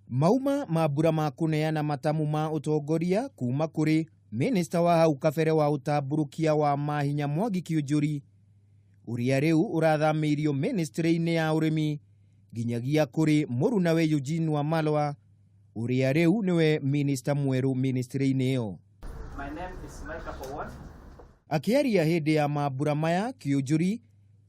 Mauma mabura ma kuneana matamu ma utongoria kuma kuri minista wa hau kabere wa utamburukia wa mahinya Mwangi Kiunjuri uria riu urathamirio ministry-ini ya urimi nginyagia kuri murunawe Eugene Wamalwa uria riu niwe minista mweru ministry-ini iyo. My name is Micah Fawad. Akiaria hindi ya mabura maya, Kiunjuri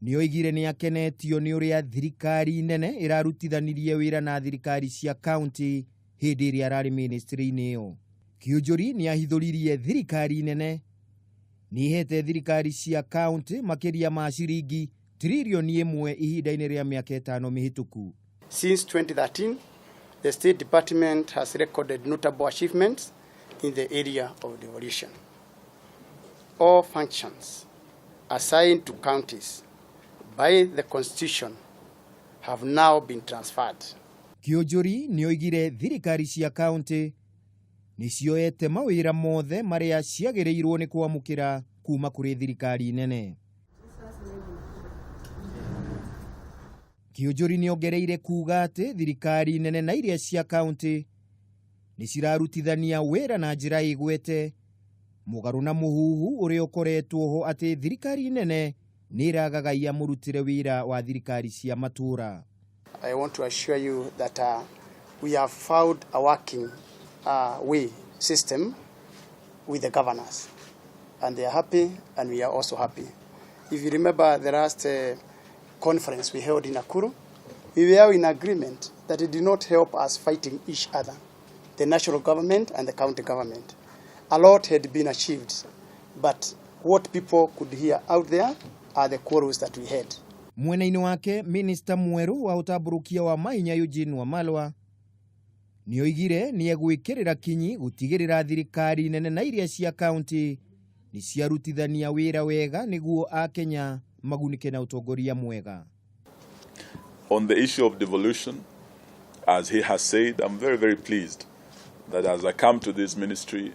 nioigire ni akenetio ni uria thirikari nene irarutithanirie wira na thirikari cia county hindi iria arari ministry-ini iyo. Kiunjuri ni ahithuririe thirikari nene ni hete thirikari cia county makiria ma ciringi trilioni 1 ihinda-ini ria miaka 5 mihituku. Since 2013, the State Department has recorded notable achievements in the area of devolution. All functions assigned to counties by the Constitution have now been transferred. Kiunjuri nioigire thirikari cia county ni cioete mawira mothe maria ciagirirwo ni kwamukira kuma kuri thirikari nene. Kiunjuri niongereire kuga ati thirikari nene na iria cia county ni cirarutithania wira na njira igwete mugaru na muhuhu uria ukoretwo ho ati thirikari nene ni iragagaia murutire wira wa thirikari cia matura. I want to assure you that we have found a working way system with the governors, and they are happy and we are also happy. If you remember the last conference we held in Nakuru, we were in agreement that it did not help us fighting each other, the national government and the county government. A lot had been achieved, but what people could hear out there are the quarrels that we had. Mwena-ini wake, minista mweru wa utamburukia wa mahinya Eugene Wamalwa nioigire ni egwikirira kinyi gutigirira thirikari nene na iria cia county ni ciarutithania wira wega niguo Akenya magunike na utongoria mwega. On the issue of devolution, as he has said, I'm very, very pleased that as I come to this ministry,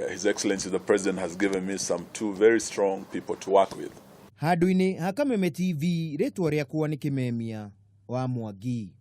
His Excellency the President has given me some two very strong people to work with. Handu-ini ha Kameme TV, ritwa riakwa ni Kimemia wa Mwangi.